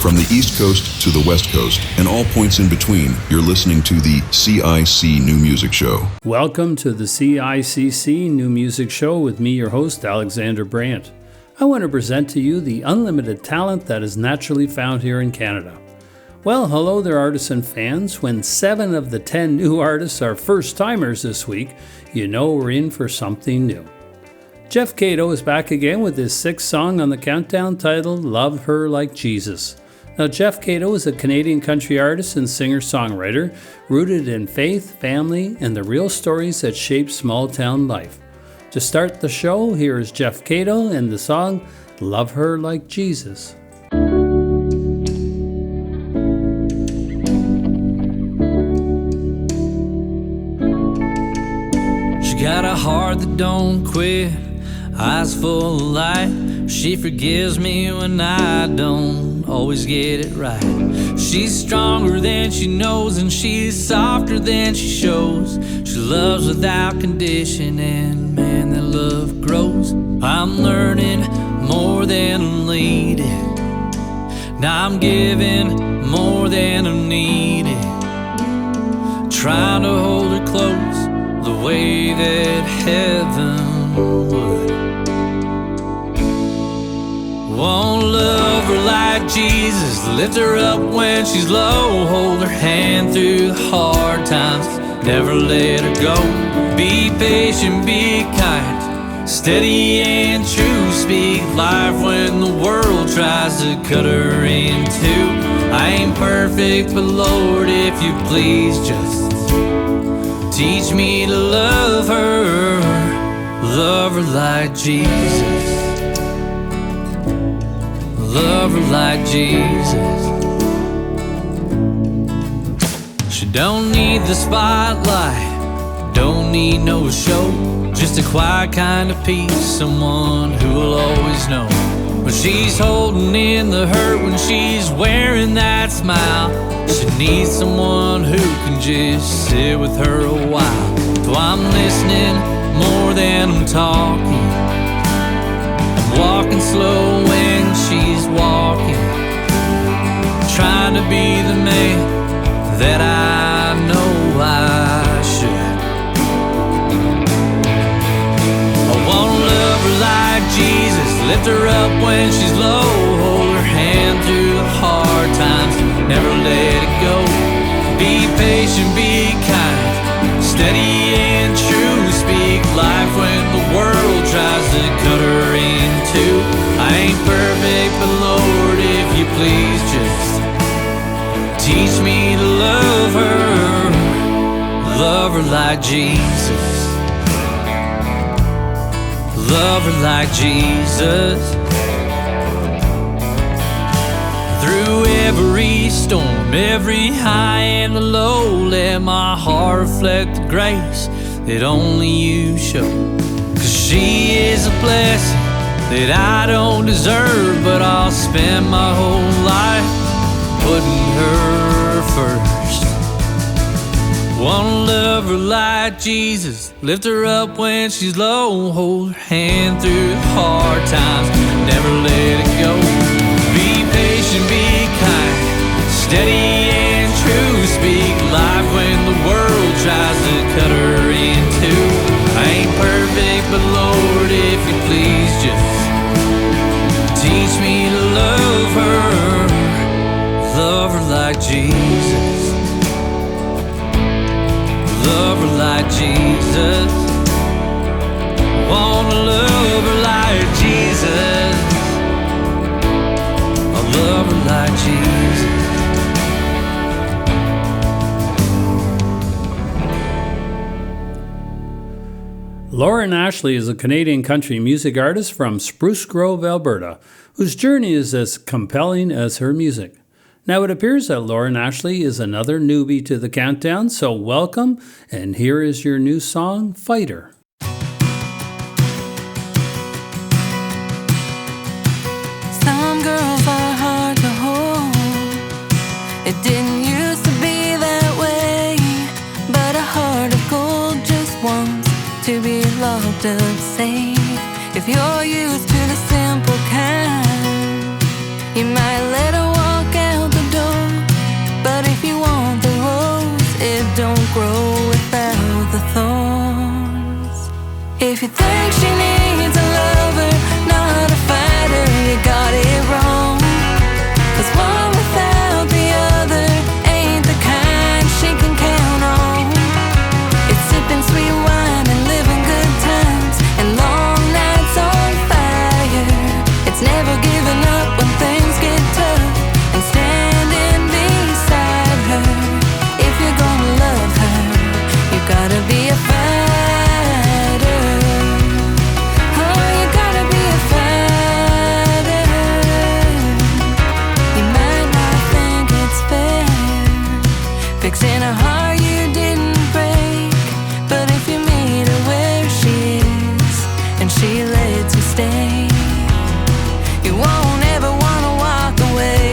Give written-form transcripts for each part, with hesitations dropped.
From the East Coast to the West Coast and all points in between, you're listening to the CICC New Music Show. Welcome to the CICC New Music Show with me, your host, Alexander Brandt. I want to present to you the unlimited talent that is naturally found here in Canada. Well, hello there, artists and fans. When 7 of the 10 new artists are first-timers this week, you know we're in for something new. Jeff Catto is back again with his 6th song on the countdown titled Love Her Like Jesus. Now, Jeff Catto is a Canadian country artist and singer-songwriter rooted in faith, family, and the real stories that shape small-town life. To start the show, here is Jeff Catto and the song Love Her Like Jesus. She got a heart that don't quit, eyes full of light. She forgives me when I don't always get it right. She's stronger than she knows, and she's softer than she shows. She loves without condition, and man, that love grows. I'm learning more than I'm leading. Now I'm giving more than I'm needing. Trying to hold her close the way that heaven would. Won't love her like Jesus, lift her up when she's low, hold her hand through the hard times, never let her go. Be patient, be kind, steady and true, speak life when the world tries to cut her in two. I ain't perfect, but Lord, if you please just teach me to love her like Jesus. Love her like Jesus. She don't need the spotlight, don't need no show, just a quiet kind of peace, someone who will always know. When she's holding in the hurt, when she's wearing that smile, she needs someone who can just sit with her a while. So I'm listening more than I'm talking, walking slow when she's walking, trying to be the man that I know I should. I wanna love her like Jesus, lift her up when she's low, hold her hand through the hard times, never let it go. Be patient, be kind, steady and true, speak life when the world tries to cut her in two. I ain't perfect, but Lord, if you please just teach me to love her like Jesus. Love her like Jesus. Through every storm, every high and the low, let my heart reflect the grace that only you show. 'Cause she is a blessing that I don't deserve, but I'll spend my whole life putting her first. Wanna love her like Jesus, lift her up when she's low, hold her hand through the hard times, never let it go. Be patient, be kind, steady and true, speak life when the world tries to cut her in two. I ain't perfect, but Lord, if you please just teach me to love her like Jesus. Love her like Jesus. Wanna love her like Jesus. I love her like Jesus. Lauren Ashley is a Canadian country music artist from Spruce Grove, Alberta, whose journey is as compelling as her music. Now it appears that Lauren Ashley is another newbie to the countdown, so welcome, and here is your new song, Fighter. Some girls are hard to hold. It didn't used to be that way, but a heart of gold just wants to be locked up safe. If you're used to the simple kind, you might let her walk out grow without the thorns. If you think she needs a lover, not a fighter, you got it wrong. 'Cause one without the other ain't the kind she can count on. It's sipping sweet wine and living good times and long nights on fire. It's never giving up when things get tough and standing beside her. If you're gonna love her, you gotta be a fighter. Oh, you gotta be a fighter. You might not think it's fair, fixing a heart you didn't break. But if you meet her where she is and she lets you stay, you won't ever wanna walk away.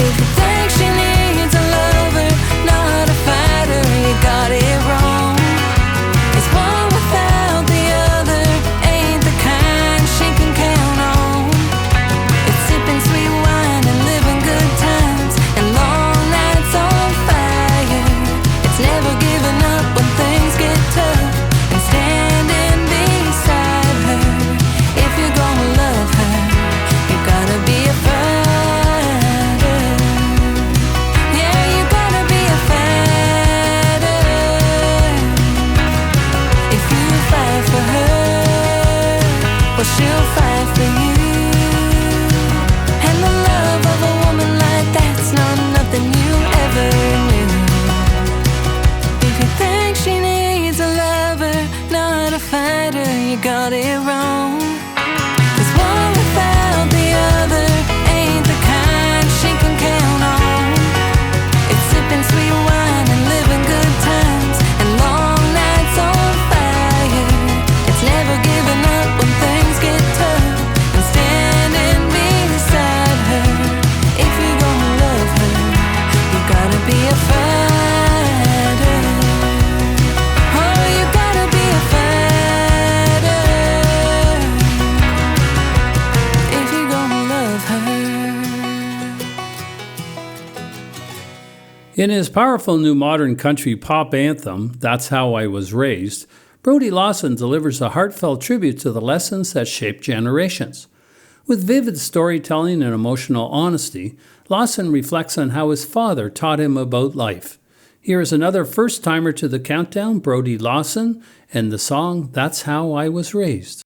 If you think she needs a lover, not a fighter, you got it wrong. 'Cause one without the other ain't the kind she can count on. It's sipping sweet wine and living good times and long nights on fire. It's never giving up when things get tough and standing beside her. If you're gonna love her, you gotta be a fighter. Yeah, you gotta be a fighter. If you fight for her, well, she'll fight for you. And the love of a woman like that's not nothing you ever knew. If you think she needs a lover, not a fighter, you got it wrong. 'Cause one without the other ain't the kind she can count on. It's sipping sweet wine and living good times and long nights on fire. It's never giving up when things get tough and standing beside her. If you're gonna love her, you gotta be a fighter. Oh, you gotta be a fighter. If you're gonna love her. In his powerful new modern country pop anthem, That's How I Was Raised, Brody Lawson delivers a heartfelt tribute to the lessons that shaped generations. With vivid storytelling and emotional honesty, Lawson reflects on how his father taught him about life. Here is another first-timer to the countdown, Brody Lawson, and the song That's How I Was Raised.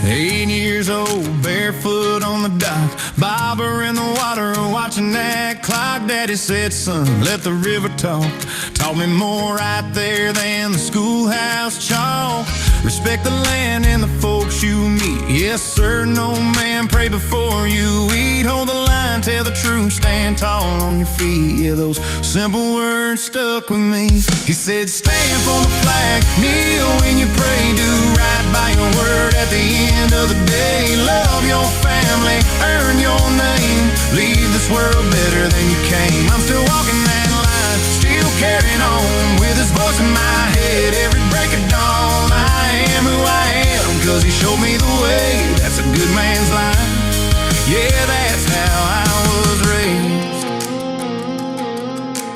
8 years old, barefoot on the dock, bobber in the water, watching that clock. Daddy said, son, let the river talk. Taught me more right there than the schoolhouse chalk. Respect the land and the folks you meet. Yes, sir, no man, pray before you eat. Hold the line, tell the truth, stand tall on your feet. Yeah, those simple words stuck with me. He said, stand for the flag, kneel when you pray, do right by your word at the end of the day. Love your family, earn your name, leave this world better than you came. I'm still walking that line, still carrying on, with his voice in my head every break of dawn. I am who I am, cause he showed me the way. That's a good man's life. Yeah, that's how I was raised.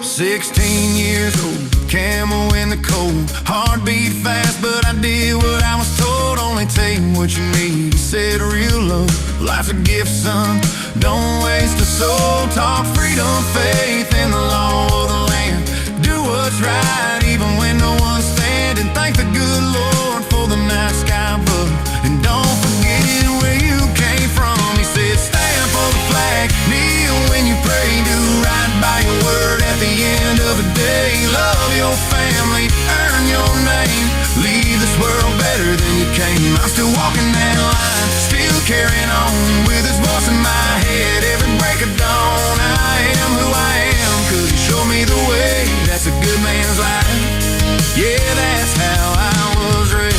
16 years old, camel in the cold, heart beat fast, but I did what I was told. Only take what you need. He said real love, life's a gift, son, don't waste a soul. Talk freedom, faith in the law of the land. Do what's right even when no one's standing. Thank the good Lord for the night sky above, and don't forget where you came from. He said stand for the flag, kneel when you pray, do right by your word at the end of the day. Love your family, earn your name, leave this world better than you came. I'm still walking that line, still carrying on, with his voice in my head every break of dawn. I am who I am, cause he showed me the way. That's a good man's life. Yeah, that's how I was raised.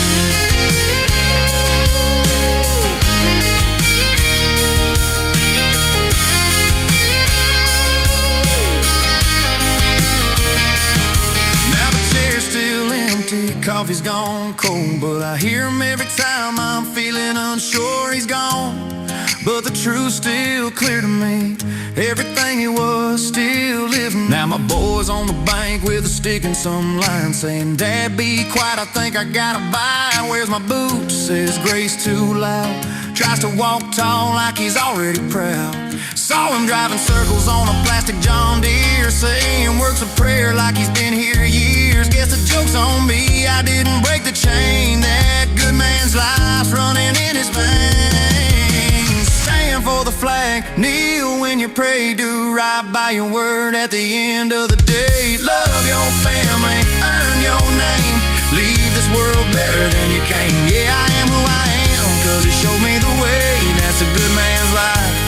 Now the chair's still empty, coffee's gone cold, but I hear him every time I'm feeling unsure. He's gone, but the truth's still clear to me. Everything he was still living. Now my boy's on the bank with a stick and some line, saying, Dad, be quiet, I think I gotta buy. Where's my boots? Says grace too loud. Tries to walk tall like he's already proud. Saw him driving circles on a plastic John Deere, saying works of prayer like he's been here years. Guess the joke's on me, I didn't break the chain. That good man's life's running in his veins. Stand for the flag, kneel when you pray, do right by your word at the end of the day. Love your family, earn your name, leave this world better than you came. Yeah, I am who I am, cause he showed me the way. That's a good man's life,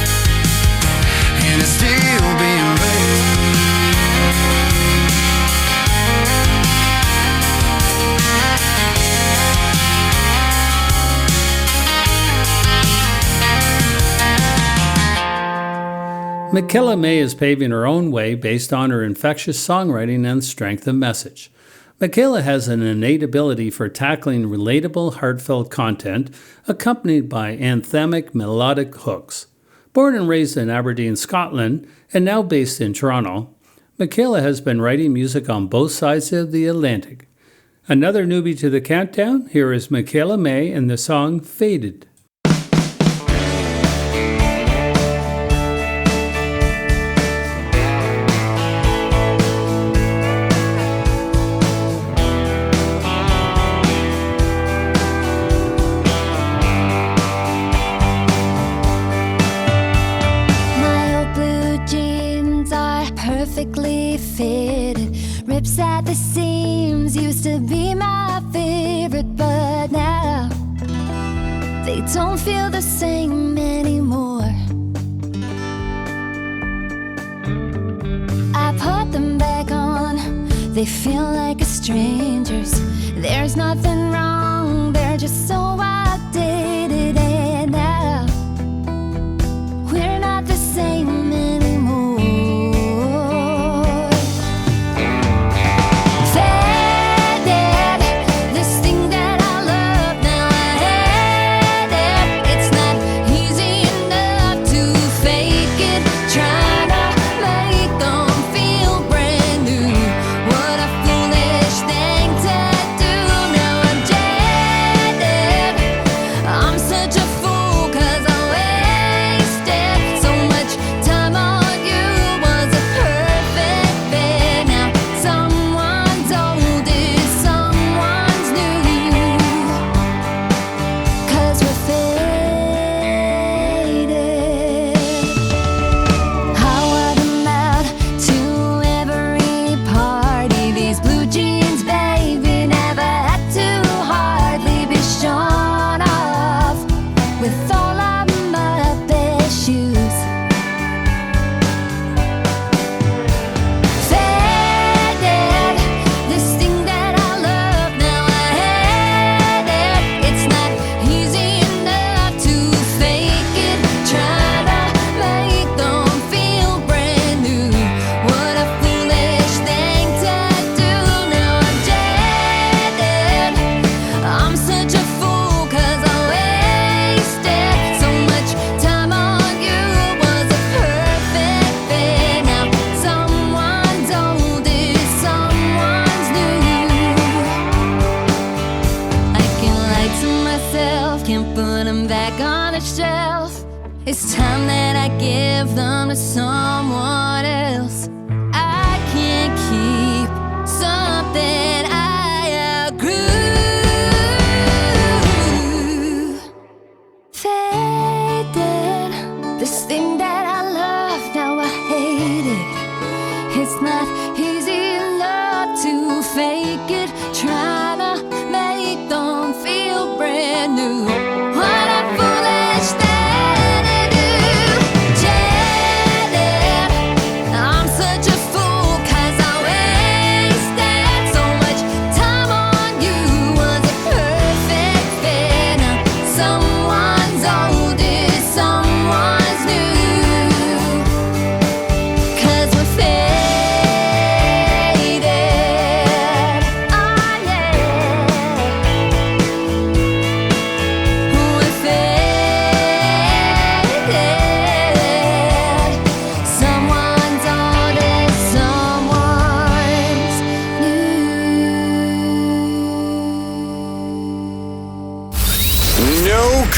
and it's still being made. Michaela May is paving her own way based on her infectious songwriting and strength of message. Michaela has an innate ability for tackling relatable, heartfelt content, accompanied by anthemic, melodic hooks. Born and raised in Aberdeen, Scotland, and now based in Toronto, Michaela has been writing music on both sides of the Atlantic. Another newbie to the countdown, here is Michaela May and the song Faded. Perfectly fitted, rips at the seams, used to be my favorite, but now they don't feel the same anymore. I put them back on, they feel like a stranger's. There's nothing wrong, they're just so outdated, and now we're not the same anymore. It's time that I give them to someone else. I can't keep something I outgrew. Faded, this thing that I love, now I hate it. It's not easy enough to fake it, trying to make them feel brand new. What a foolish thing.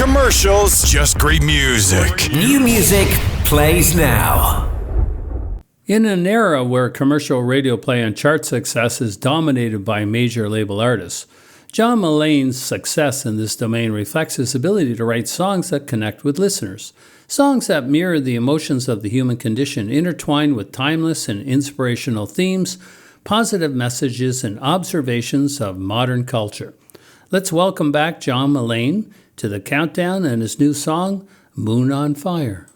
commercials, just great music. New music plays now. In an era where commercial radio play and chart success is dominated by major label artists, John Mullane's success in this domain reflects his ability to write songs that connect with listeners. Songs that mirror the emotions of the human condition, intertwined with timeless and inspirational themes, positive messages, and observations of modern culture. Let's welcome back John Mullane to the Countdown and his new song, Moon on Fire.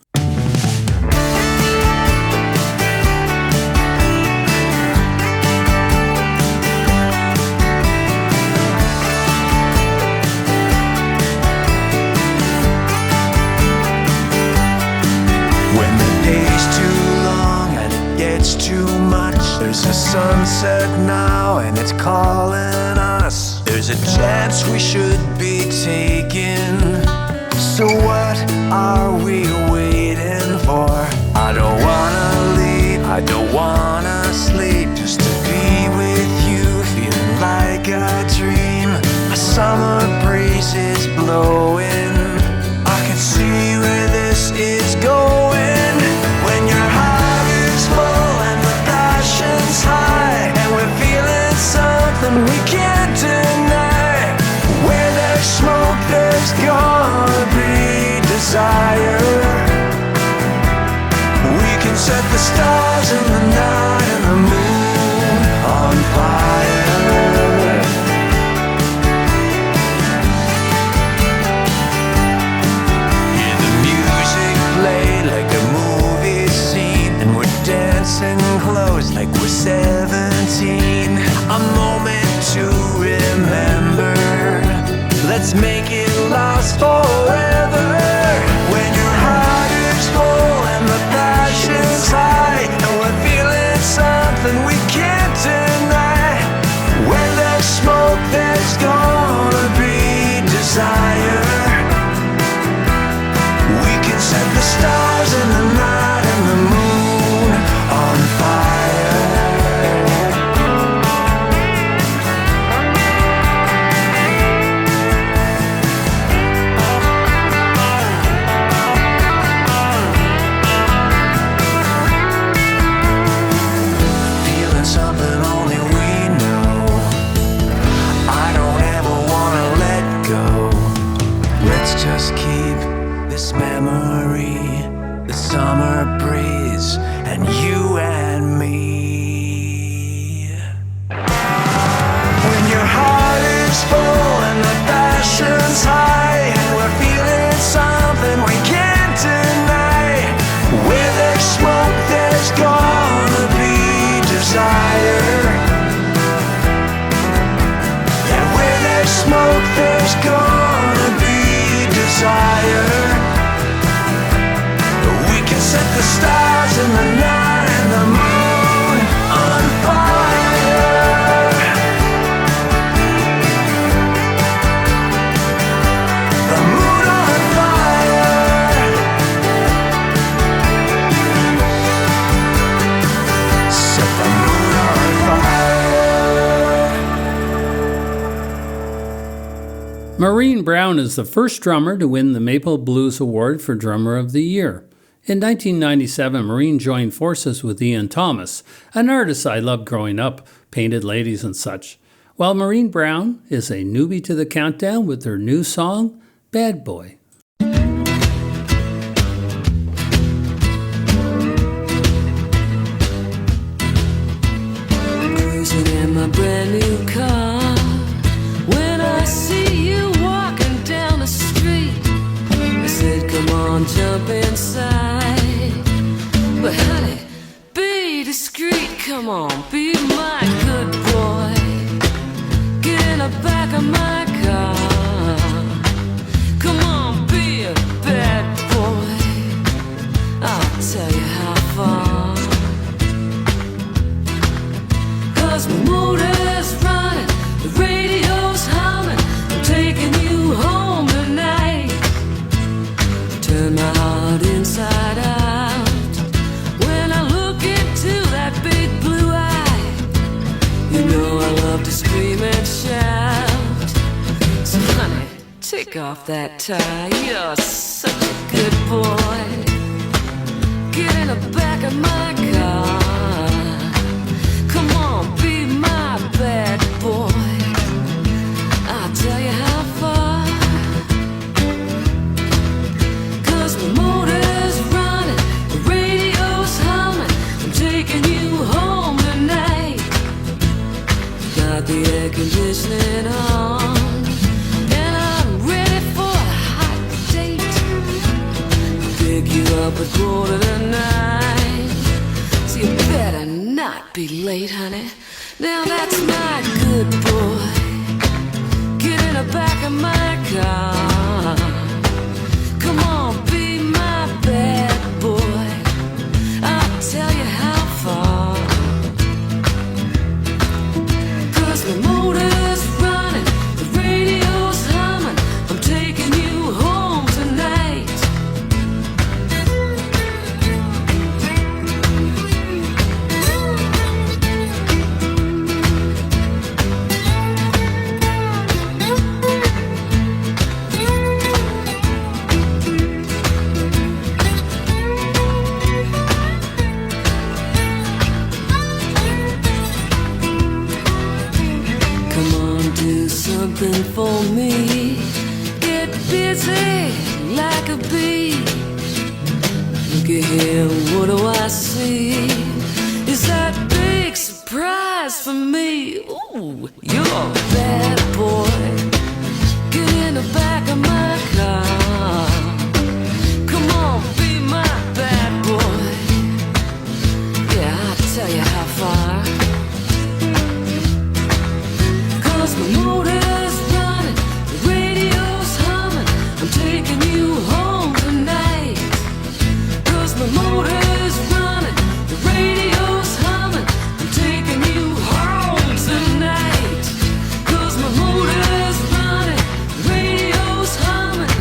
There's a sunset now and it's calling us. There's a chance we should be taking. So what are we waiting for? I don't wanna leave, I don't wanna sleep, just to be with you, feeling like a dream. A summer breeze is blowing, I can see where this is going. When your heart is full and the passion's high, and we're feeling something we can't deny. Where there's smoke, there's gonna be desire. We can set the stars in the night and the moon on fire. Hear the music play like a movie scene, and we're dancing close like we're 17. A moment to remember. Let's make it last forever. When your heart is full and the passion's high, and we're feeling something we can't deny. Where there's smoke, there's gonna be desire. We can set the stars in the night and the moon on fire. Feeling something only we know. I don't ever wanna let go. Let's just keep this memory, the summer breeze, and you and me. When your heart is full and the passion's high, and we're feeling something we can't deny. Where there's smoke, there's gonna be desire. And where there's smoke, there's gonna be desire. We can set the stars in the night and the moon on fire. The moon on fire. Set the moon on fire. Maureen Brown is the first drummer to win the Maple Blues Award for Drummer of the Year. In 1997, Maureen joined forces with Ian Thomas, an artist I loved growing up, painted ladies and such. While Maureen Brown is a newbie to the Countdown with her new song, Bad Boy. Cruising in my brand new car, when I see you walking down the street, I said, come on, jump inside. But honey, be discreet, come on, be my good boy. Get in the back of my car. Come on, be a bad boy. I'll tell you how far. 'Cause my motor's running, the radio's humming, I'm taking you home tonight. Turn my heart inside out. When I look into that big blue eye, you know I love to scream and shout. Take off that tie, you're such a good boy. Get in the back of my car. Come on, be my bad boy. I'll tell you how far. 'Cause the motor's running, the radio's humming. I'm taking you home tonight. Got the air conditioning on. You up at 8:45, so you better not be late, honey. Now that's my good boy. Get in the back of my car. Come on, be my bad boy. I'll tell you how far. 'Cause the motor's running, the radio's humming. I'm taking you home tonight. Something for me. Get busy like a bee. Look at here, what do I see? Is that big surprise for me? Ooh, you're a bad boy. Get in the back of my car. Come on, be my bad boy. Yeah, I'll tell you how far. 'Cause the motor's running, the radio's humming. I'm taking you home tonight. 'Cause the motor's running, the radio's humming. I'm taking you home tonight. 'Cause my motor's running, the radio's humming.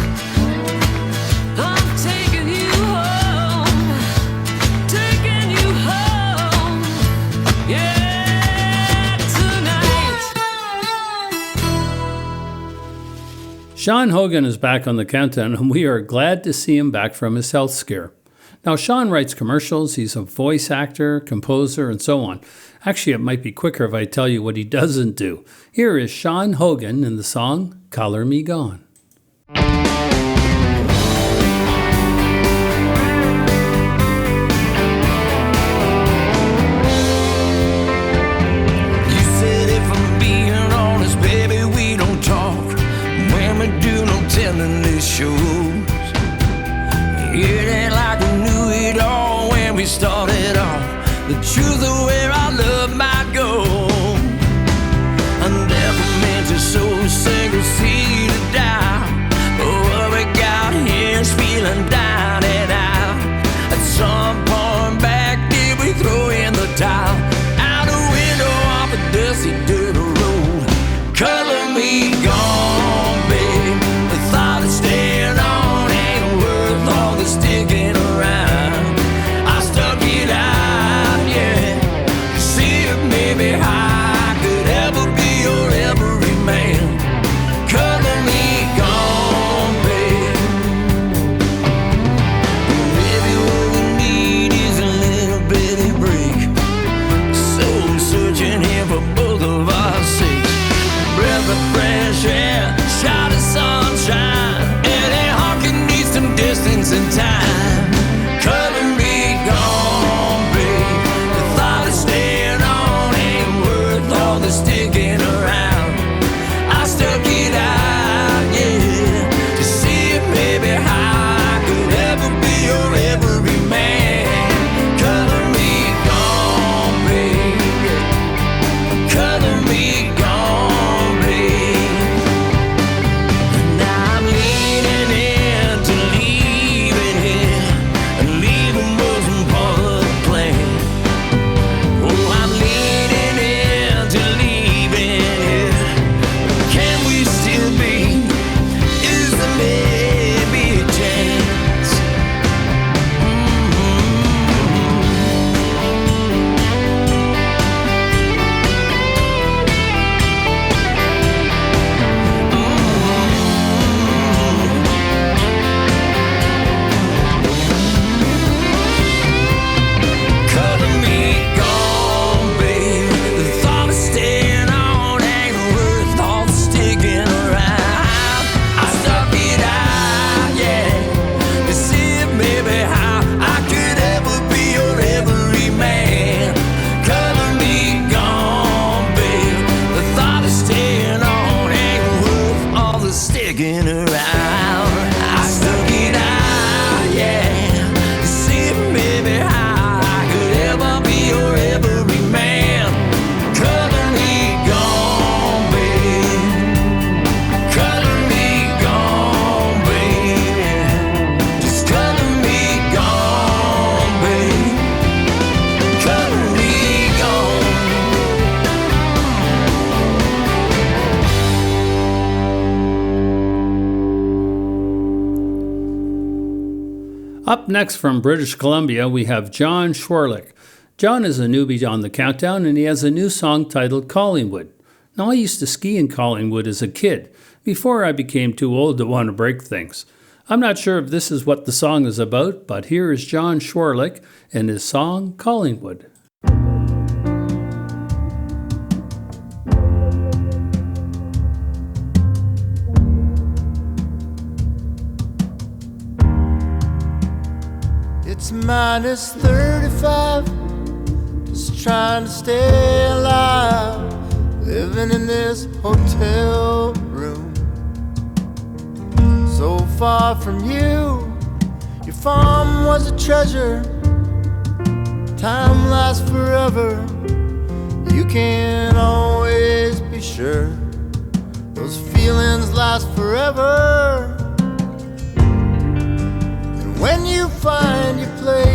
I'm taking you home, taking you home. Yeah, tonight. Sean Hogan is back on the countdown, and we are glad to see him back from his health scare. Now, Sean writes commercials, he's a voice actor, composer, and so on. Actually, it might be quicker if I tell you what he doesn't do. Here is Sean Hogan in the song Color Me Gone. You said if I'm being honest, baby, we don't talk. When we do, no telling these shows. It ain't like we knew it all when we started off. The truth of where our love might go. I never meant to sow a single seed of doubt. But what we got here is feeling down and out. At some point back, did we throw in the towel? Out the window off a dusty dirt road. Color me gone, babe. The thought of staying on ain't worth all the sticking around. I stuck it out, yeah. See if maybe I could ever be your every man. Color me gone, babe. Maybe what we need is a little bitty break. Soul searching here for both of our sakes. Breath of fresh air, shot of sunshine. Any honky needs some distance and time. Color me gone, babe. The thought of staying on ain't worth Up next from British Columbia, we have John Schwritlich. John is a newbie on the countdown, and he has a new song titled Collingwood. Now, I used to ski in Collingwood as a kid, before I became too old to want to break things. I'm not sure if this is what the song is about, but here is John Schwritlich and his song Collingwood. It's minus 35, just trying to stay alive, living in this hotel room. So far from you, your farm was a treasure. Time lasts forever, you can't always be sure. Those feelings last forever. And when you find your place,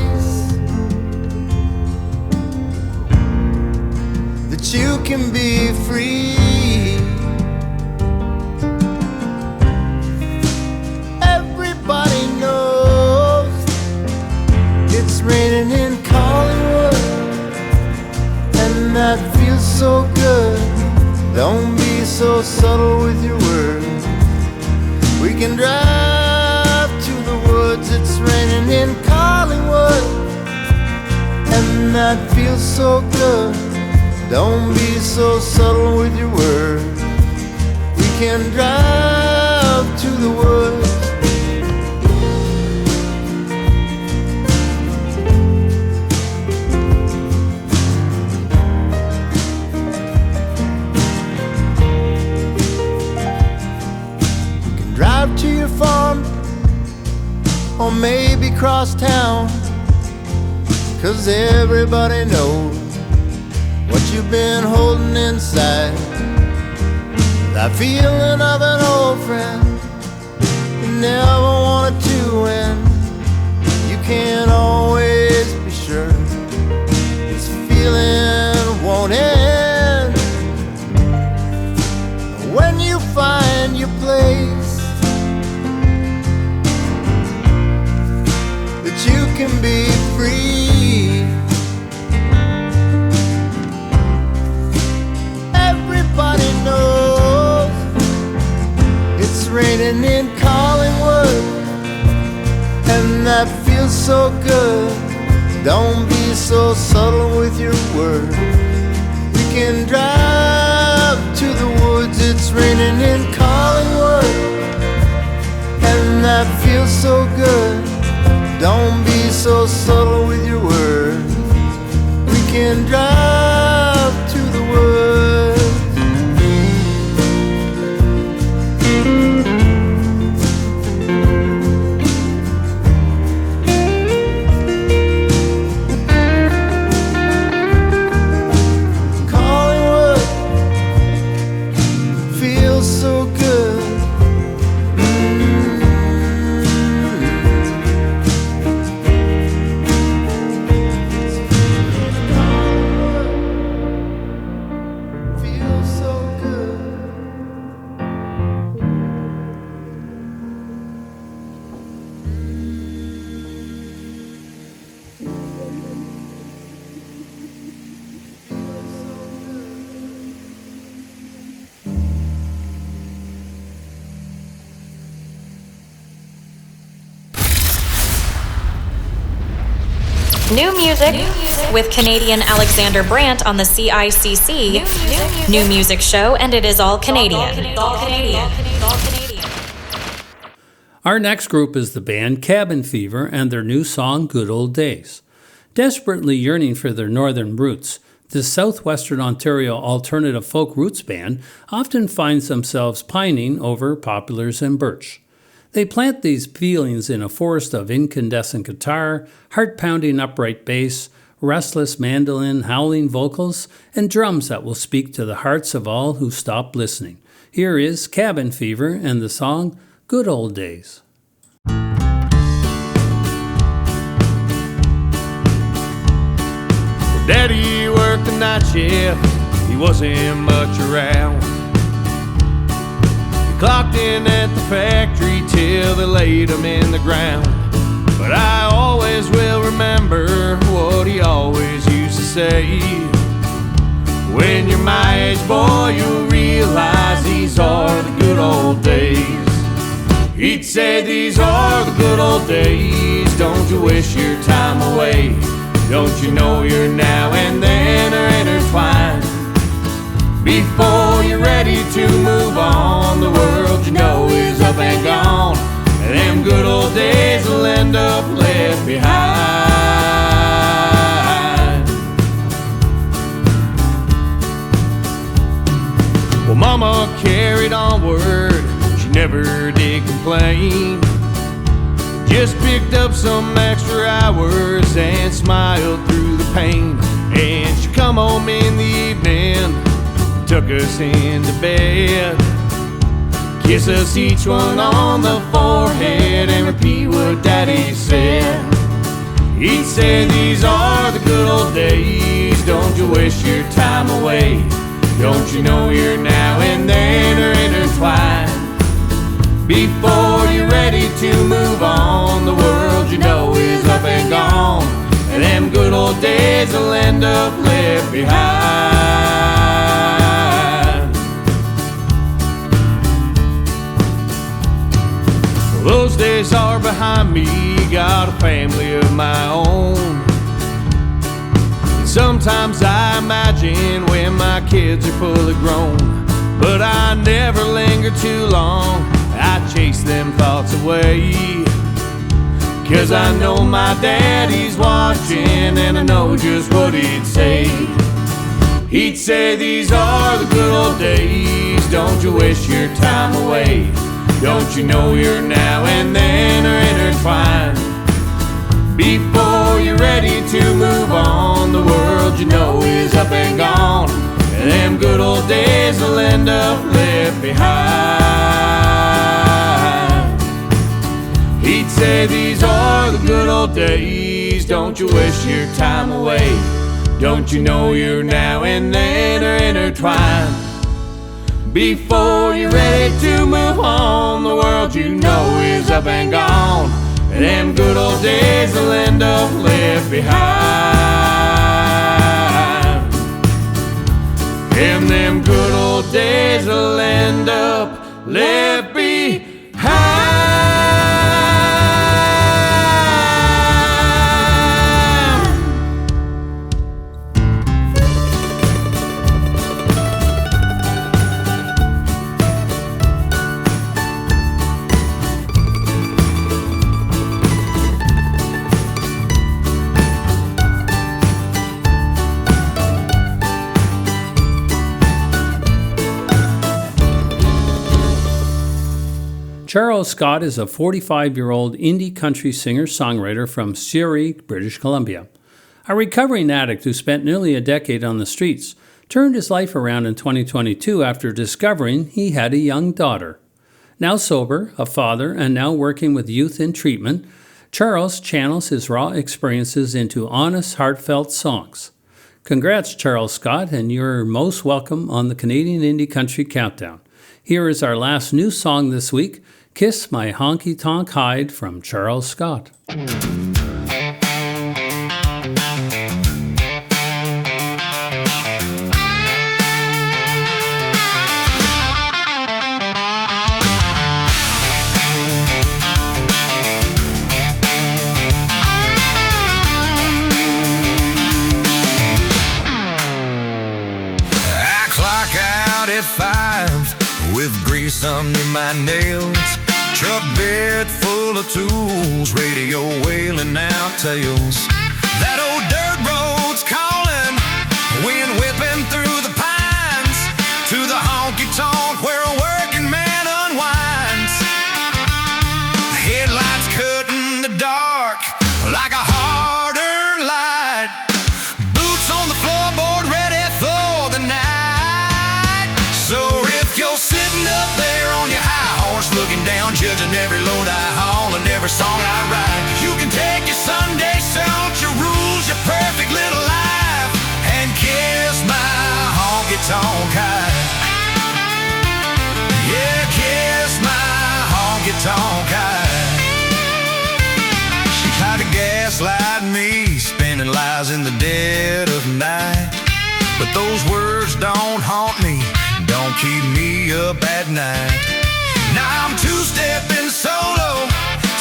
that you can be free. Everybody knows it's raining in Collingwood, and that feels so good. Don't be so subtle with your words. We can drive to the woods. It's raining in Collingwood, and that feels so good. Don't be so subtle with your words. We can drive to the woods. We can drive to your farm, or maybe cross town, 'cause everybody knows what you've been holding inside. That feeling of an old friend you never wanted to end. You can't always be sure this feeling won't end. When you find your place, that you can be free. Everybody knows it's raining in Collingwood, and that feels so good. Don't be so subtle with your words. We can drive to the woods. It's raining in Collingwood, and that feels so good. Don't be so subtle with your words. We can drive to the woods. Collingwood feels so good. Feels so good. New music with Canadian Alexander Brandt on the CICC New Music Show, and it is all Canadian. Our next group is the band Cabin Fever and their new song Good Old Days. Desperately yearning for their northern roots, this southwestern Ontario alternative folk roots band often finds themselves pining over poplars and birch. They plant these feelings in a forest of incandescent guitar, heart-pounding upright bass, restless mandolin, howling vocals, and drums that will speak to the hearts of all who stop listening. Here is Cabin Fever and the song Good Old Days. Daddy worked the night shift, he wasn't much around. He clocked in at the factory till they laid him in the ground. but I always will remember what he always used to say. When you're my age, boy, you'll realize these are the good old days. He'd say these are the good old days. Don't you wish your time away? Don't you know you're now and then are intertwined? Before you're ready to move on, the world you know is up and gone, and them good old days will end up left behind. Well, Mama carried onward, she never did complain. Just picked up some extra hours and smiled through the pain. And she'd come home in the evening, took us into bed, kiss us each one on the forehead, and repeat what Daddy said. He'd say these are the good old days. Don't you wish your time away? Don't you know you're now and then are intertwined? Before you're ready to move on, the world you know is up and gone, and them good old days will end up left behind. Well, those days are behind me, got a family of my own. And sometimes I imagine when my kids are fully grown, but I never linger too long. I chase them thoughts away, 'cause I know my daddy's watching, and I know just what he'd say. He'd say these are the good old days. Don't you wish your time away? Don't you know you're now and then are intertwined? Before you're ready to move on, the world you know is up and gone, and them good old days will end up left behind. He'd say these are the good old days. Don't you wish your time away? Don't you know you're now and then are intertwined? Before you're ready to move on, the world you know is up and gone, and them good old days will end up left behind. And them good old days will end up left behind. Charles Scott is a 45-year-old indie country singer-songwriter from Schwritlich, British Columbia. A recovering addict who spent nearly a decade on the streets turned his life around in 2022 after discovering he had a young daughter. Now sober, a father, and now working with youth in treatment, Charles channels his raw experiences into honest, heartfelt songs. Congrats, Charles Scott, and you're most welcome on the Canadian Indie Country Countdown. Here is our last new song this week, Kiss My Honky Tonk Hide from Charles Scott. I clock out at 5 with grease under my nails, truck bed full of tools, radio wailing out tales. That old dirt road's calling, wind whipping through the pines, to the honky tonk where a working man unwinds. Headlights cutting the dark like a harder light, boots on the floorboard ready for the night. So if you're sitting up there on your high horse looking down, judging every load I haul and every song I write, you can take your Sunday salt, your rules, your perfect little life, and kiss my honky tonk hide. Yeah, kiss my honky tonk hide. She lies in the dead of night. But those words don't haunt me, don't keep me up at night. Now I'm two-stepping solo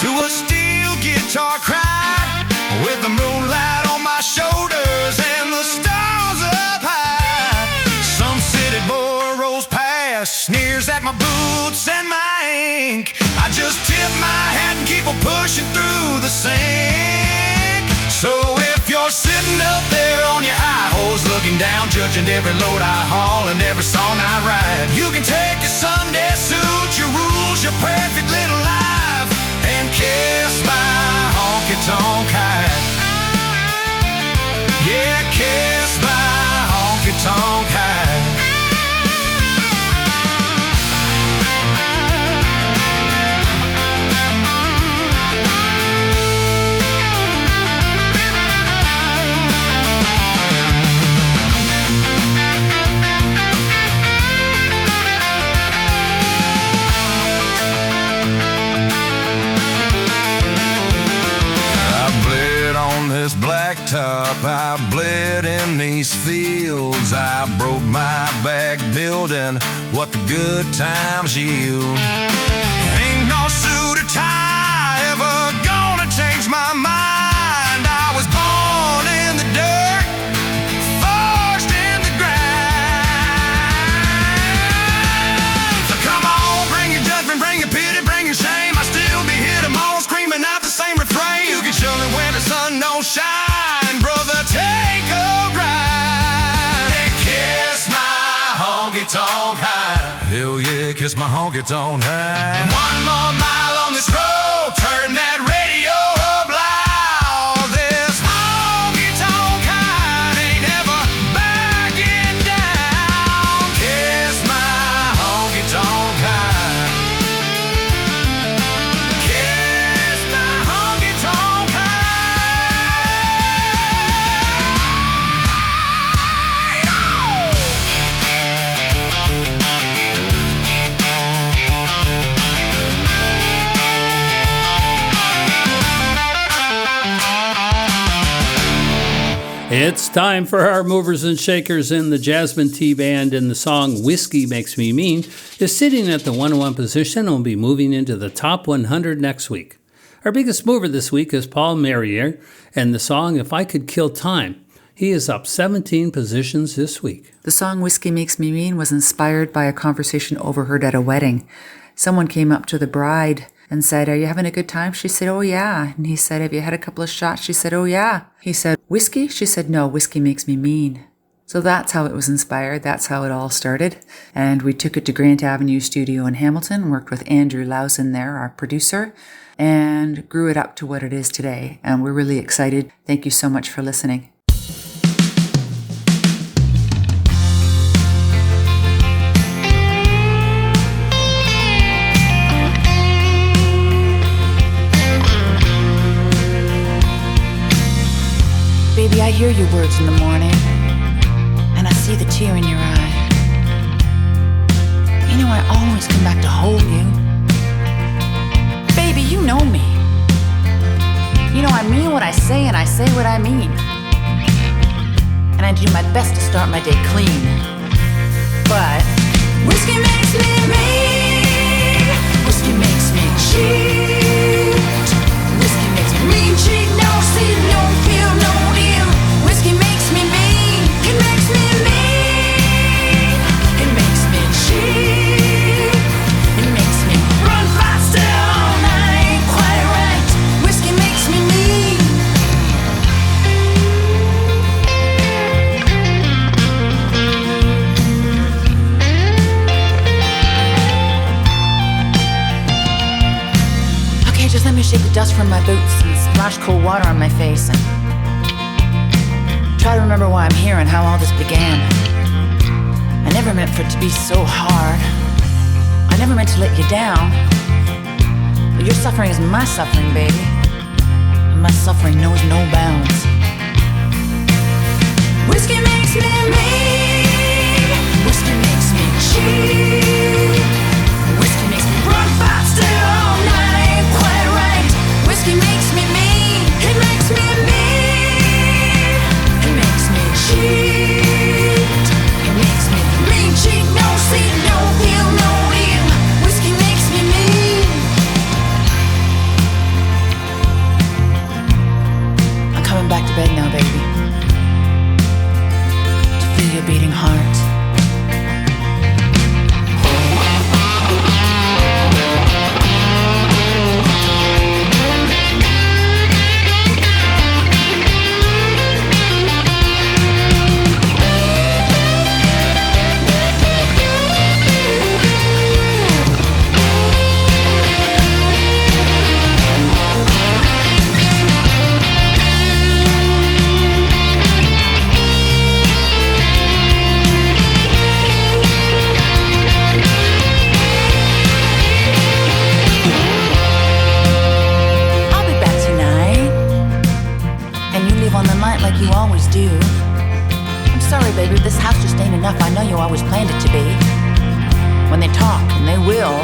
to a steel guitar cry, with the moonlight on my shoulders and the stars up high. Some city boy rolls past, sneers at my boots and my ink. I just tip my hat and keep on pushing through the sink. So if you're sitting up there on your high horse looking down, judging every load I haul and every song I write, you can take your Sunday suit, your rules, your perfect little life, and kiss my honky-tonk hat. Yeah, kiss my honky-tonk hat. This blacktop, I bled in these fields. I broke my back building what the good times yield. Ain't no suit or tie ever gonna change my mind. I was born in the dirt, forged in the grind. So come on, bring your judgment, bring your pity, bring your shame. I still be here tomorrow screaming out the same refrain. You can show me when the sun don't shine, brother, take a ride and kiss my honky-tonk high. Hell yeah, kiss my honky-tonk high. One more mile on this road, turn that radio up loud. This honky-tonk high ain't ever backing down. Kiss my honky-tonk high. Kiss my honky-tonk high. It's time for our movers and shakers in the JasmineTBand, and the song Whiskey Makes Me Mean is sitting at the 101 position and will be moving into the top 100 next week. Our biggest mover this week is Paul Merrier, and the song If I Could Kill Time. He is up 17 positions this week. The song Whiskey Makes Me Mean was inspired by a conversation overheard at a wedding. Someone came up to the bride and said, "Are you having a good time?" She said, "Oh, yeah." And he said, "Have you had a couple of shots?" She said, "Oh, yeah." He said, "Whiskey?" She said, "No, whiskey makes me mean." So that's how it was inspired. That's how it all started. And we took it to Grant Avenue Studio in Hamilton, worked with Andrew Lawson there, our producer, and grew it up to what it is today. And we're really excited. Thank you so much for listening. Baby, I hear your words in the morning, and I see the tear in your eye. You know I always come back to hold you. Baby, you know me. You know I mean what I say, and I say what I mean. And I do my best to start my day clean. But whiskey makes me mean. Whiskey makes me cheat. Whiskey makes me mean, cheat, no see, no feel, no deal. Whiskey makes me mean. It makes me mean. It makes me cheat. It makes me run faster all night. Quite right. Whiskey makes me mean. Okay, just let me shake the dust from my boots and splash cold water on my face and try to remember why I'm here and how all this began. I never meant for it to be so hard. I never meant to let you down. But your suffering is my suffering, baby. And my suffering knows no bounds. Whiskey makes me mean. Whiskey makes me cheat. Whiskey makes me run faster all night. Quite right. Whiskey makes me mean. It makes me mean. ain't enough, I know you always planned it to be. When they talk, and they will,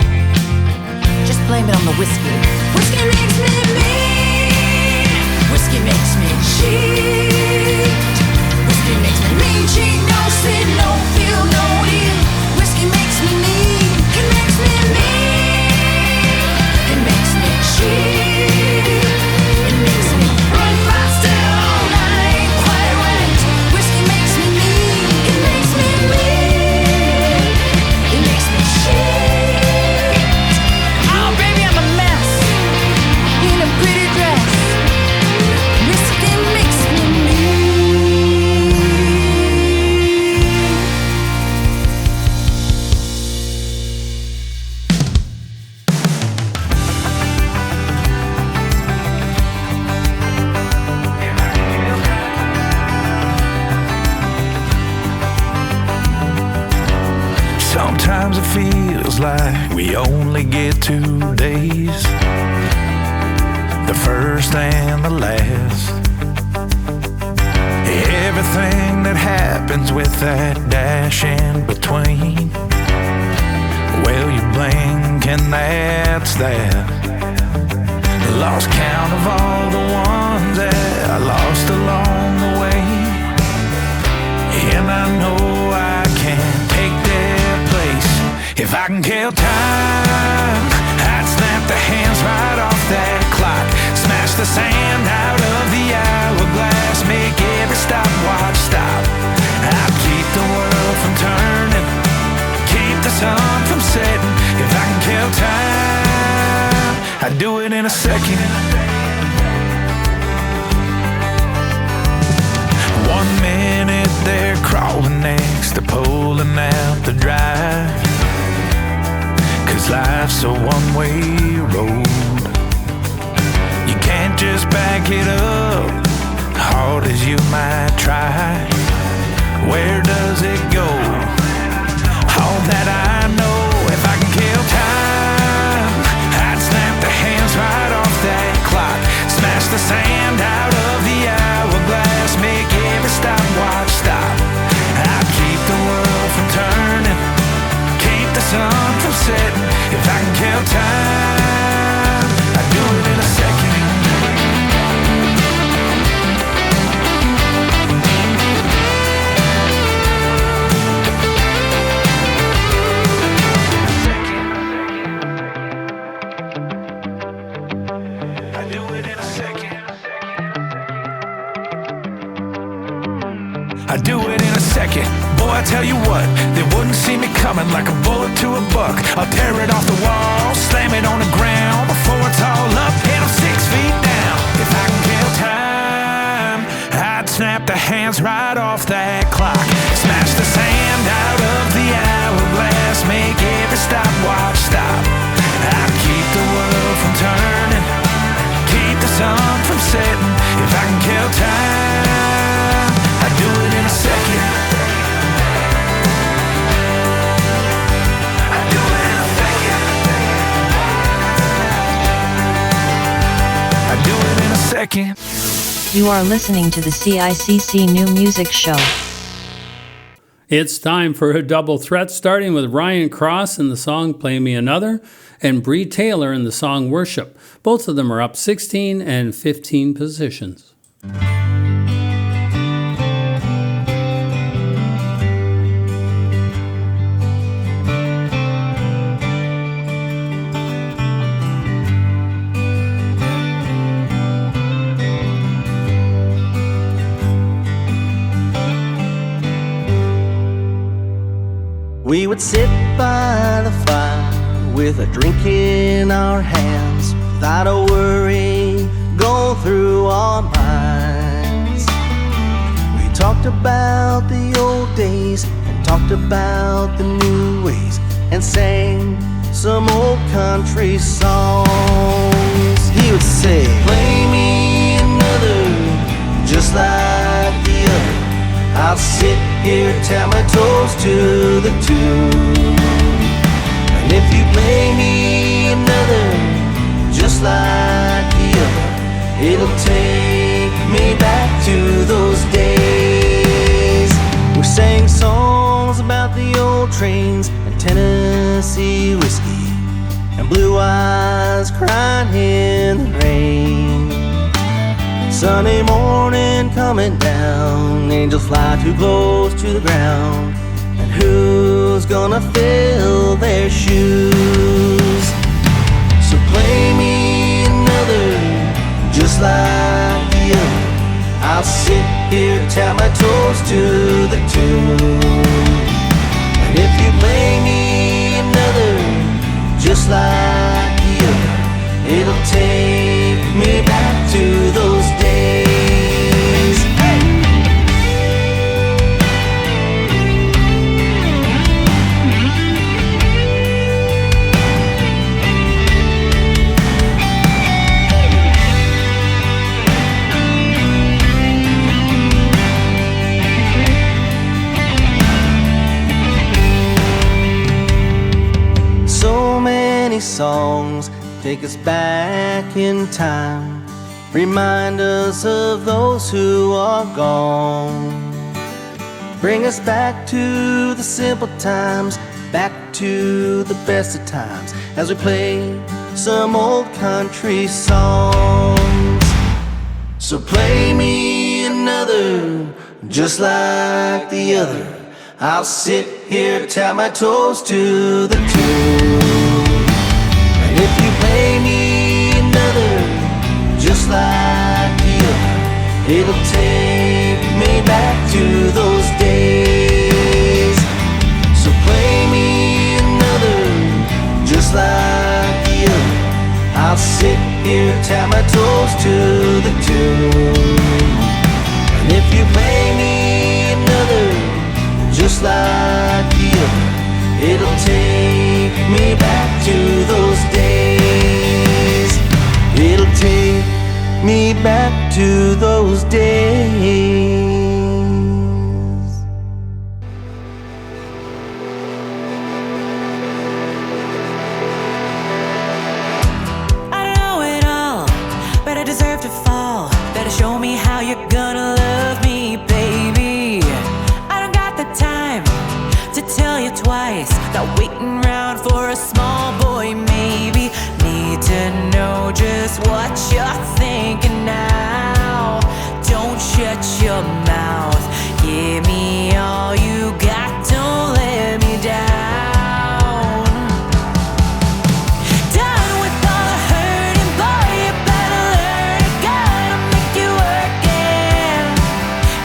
just blame it on the whiskey. Whiskey makes me mean. Whiskey makes me cheat. Whiskey makes me mean, cheat, no sin, no feel, no ill. Whiskey makes me mean. It makes me mean. It makes me cheat. It makes me run faster all night, quite right. Whiskey makes me mean. It makes me mean. It makes me cheat. Oh baby, I'm a mess in a pretty dress. Whiskey makes me mean. Sometimes it feels like we only get 2 days, the first and the last. Everything that happens with that dash in between, well, you blink and that's that. Lost count of all the ones that I lost along the way, and I know I can't take their place. If I can kill time, I'd snap the hands right off that clock, smash the sand out of the hourglass, make every stopwatch stop. I'd keep the world from turning, keep the sun from setting. If I can kill time, I'd do it in a second. 1 minute they're crawling, next to pulling out the drive, 'cause life's a one-way road. You can't just back it up, hard as you might try. Where does it go? All that I know, if I can kill time, I'd snap the hands right off that clock, smash the sand out of the hourglass, make every stopwatch stop. I'd keep the world from turning, keep the sun from setting. If I can kill time, I'd do it in a second. I'd do it in a second. Boy, I tell you what, they wouldn't see me coming like a bullet to a buck. I'll tear it off the wall, slam it on the ground before it's all up, and I'm 6 feet down. If I can kill time, I'd snap the hands right off that clock, smash the sand out of the hourglass, make every stopwatch stop. I'd keep the world from turning, keep the sun from setting. If I can kill time, I'd do it in a second. I'd do it in a second. I'd do it in a second. You are listening to the CICC New Music Show. It's time for a double threat, starting with Ryan Cross in the song Play Me Another and Bree Taylor in the song Worship. Both of them are up 16 and 15 positions. We would sit by the fire with a drink in our hands, without a worry go through our minds. We talked about the old days and talked about the new ways, and sang some old country songs. He would say, play me another just like the other. I'll sit here, tap my toes to the tune. And if you play me another just like the other, it'll take me back to those days. We sang songs trains and Tennessee whiskey, and blue eyes crying in the rain. Sunday morning coming down, angels fly too close to the ground, and who's gonna fill their shoes? So play me another, just like the other. I'll sit here, tap my toes to the tune. And if you play me another, just like the other, it'll take me back to those days. Hey! So many songs take us back in time, remind us of those who are gone, bring us back to the simple times, back to the best of times, as we play some old country songs. So play me another, just like the other. I'll sit here, tap my toes to the tune. And if you play me another, just like the other, it'll take me back to those days. So play me another, just like the other. I'll sit here, tap my toes to the tune. And if you play me another, just like the other, it'll take me back to those days. It'll take me back to those days. I don't know it all, but I deserve to fall. Better show me how you're gonna love me, baby. Time to tell you twice, not waiting around for a small boy, maybe. Need to know just what you're thinking now. Don't shut your mouth, give me all you got, don't let me down. Done with all the hurting, boy, you better learn it. Gotta make you work it.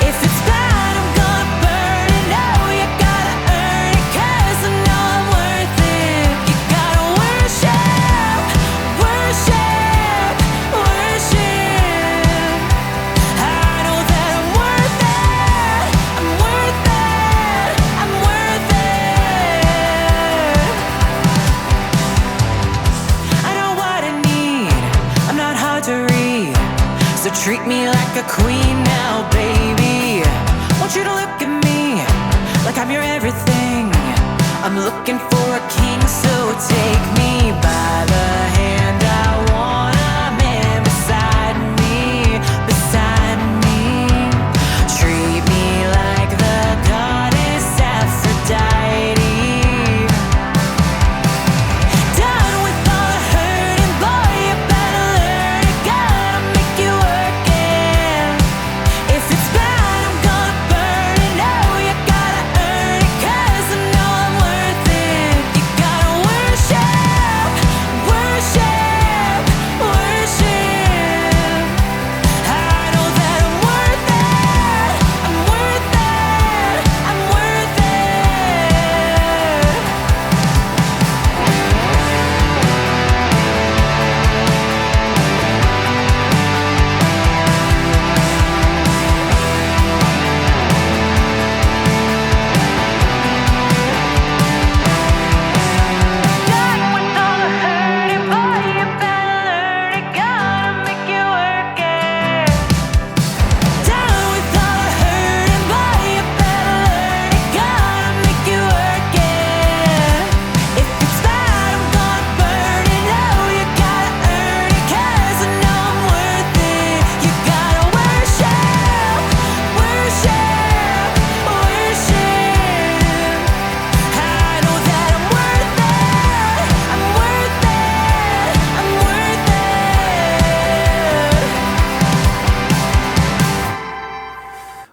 If it's bad, I'm gonna burn it. No, you gotta earn it, 'cause I know I'm worth it. You gotta worship, worship, worship. I know that I'm worth it, I'm worth it, I'm worth it. I know what I need, I'm not hard to read, so treat me like a queen now, baby. Want you to look at me like I'm your everything. I'm looking for a king, so take me by the hand. I want a man beside me, beside me. Treat me like the goddess Aphrodite. Done with all the hurting, boy, you better learn it. Gotta make you work it. If it's bad, I'm gonna burn it. No, you gotta earn it, 'cause I know I'm worth it. You gotta worship, worship,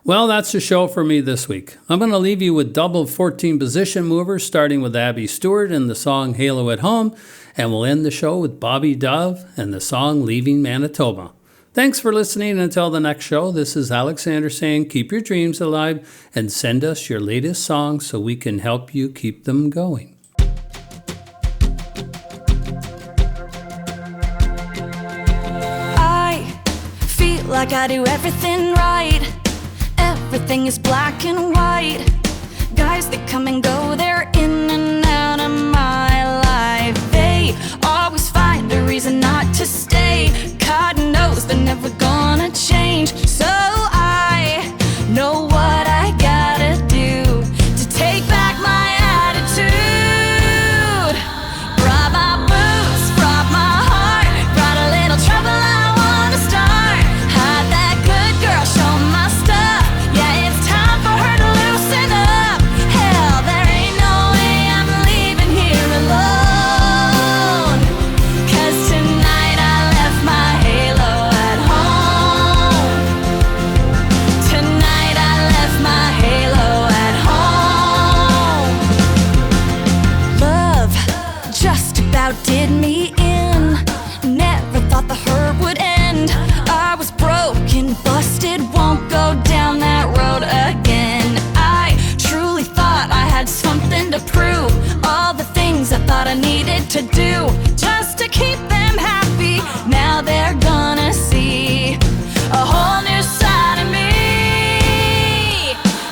Well, that's the show for me this week. I'm going to leave you with double 14 position movers, starting with Abby Stewart and the song Halo at Home, and we'll end the show with Bobby Dove and the song Leaving Manitoba. Thanks for listening. Until the next show, this is Alexander saying keep your dreams alive and send us your latest songs so we can help you keep them going. I feel like I do everything right. Everything is black and white. Guys that come and go, they're in and out of my life. They always find a reason not to stay. God knows they're never gonna change. So I know what I gotta do to take back my attitude. Brought my boots, brought my heart, brought a little trouble I wanna start. Had that good girl show my stuff. Yeah, it's time for her to loosen up. Hell, there ain't no way I'm leaving here alone. 'Cause tonight I left my halo at home. Tonight I left my halo at home. Love just about did me in. Never thought the hurt would end. I was broken, busted, won't go down that road again. I truly thought I had something to prove. All the things I thought I needed to do just to keep them happy. Now they're gonna see a whole new side of me.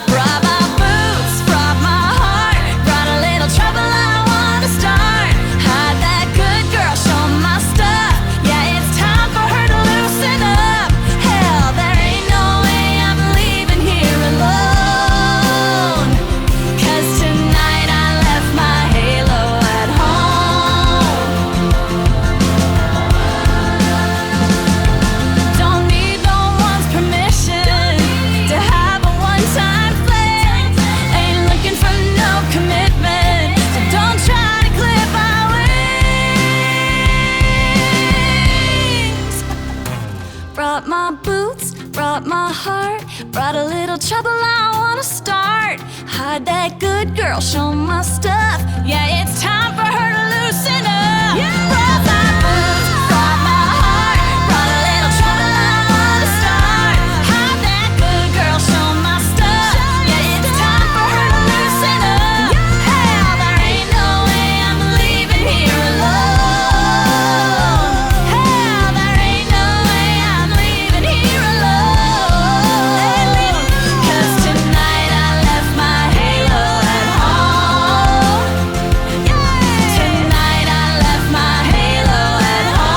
Brought my boots, brought my heart, brought a little trouble I wanna start. Had that good girl show my stuff. Yeah, it's time for her to loosen up. Hell, there ain't no way I'm leaving here alone. 'Cause tonight I left my halo at home. Don't need no one's permission to have a one-time fling. Ain't looking for no commitment, so don't try to clip my wings. Brought my boots, brought my heart, brought a little trouble I wanna start. Had that good girl show my stuff. Yeah, it's time for her to loosen up. Brought my boots, brought my heart, brought a little trouble I wanna start. Had that good girl show my stuff. Yeah, it's time for her to loosen up. Hell, there ain't no way I'm leaving here alone. Hell, there ain't no way I'm leaving here alone. 'Cause tonight I left my halo at home. Tonight I left my halo at home.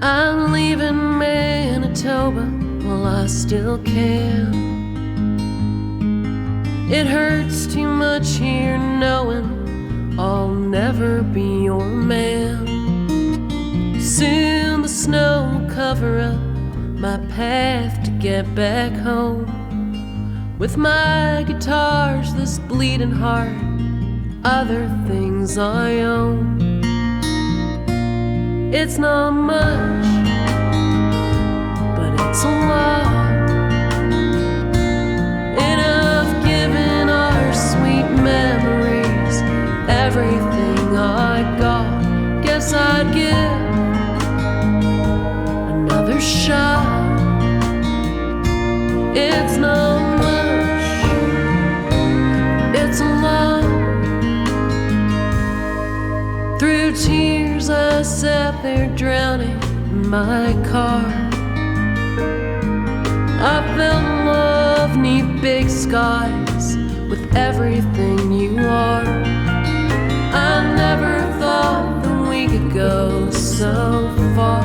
I'm leaving Manitoba while I still can. It hurts too much here knowing I'll never be your man. Soon the snow will cover up my path to get back home. With my guitars, this bleeding heart, other things I own. It's not much, but it's a lot. And I've given our sweet memories everything I got. Guess I'd give another shot. It's not much, it's a lot. Through tears I sat there drowning in my car. I felt love neath big skies with everything you are. I never thought that we could go so far.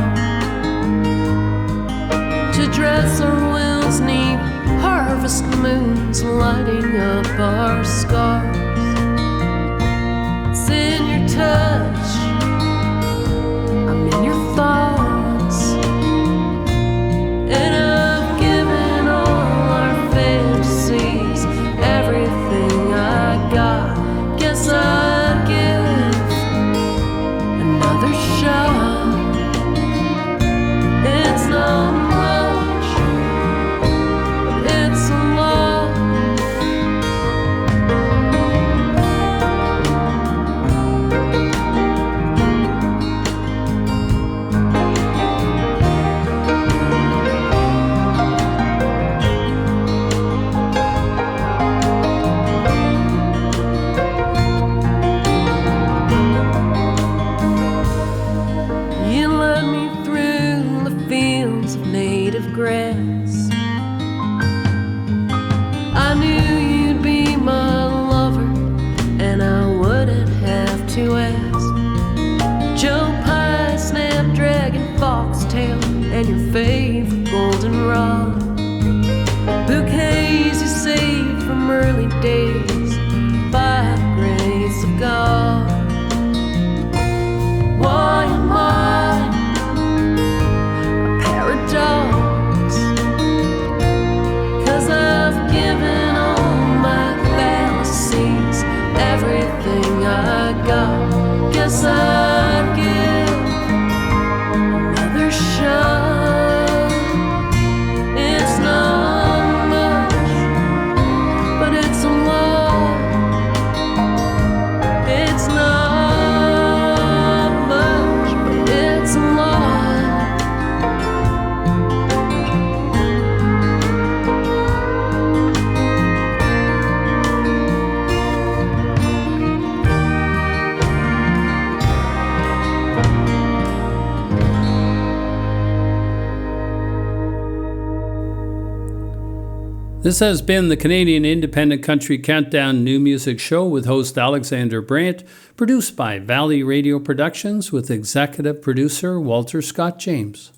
To dress our wounds neath harvest moons lighting up our scars. It's in your touch, I'm in your dress. I knew you'd be my lover, and I wouldn't have to ask. Joe Pie, Snapdragon, Foxtail, and your favorite goldenrod. Bouquets you saved from early days by the grace of God. Why am I a paradox? 'Cause I've given all my fallacies everything I got. Guess I'd give another shot. It's not much, but it's a lot. It's not much, but it's a lot. This has been the Canadian Independent Country Countdown New Music Show with host Alexander Brandt, produced by Valley Radio Productions with executive producer Walter Scott James.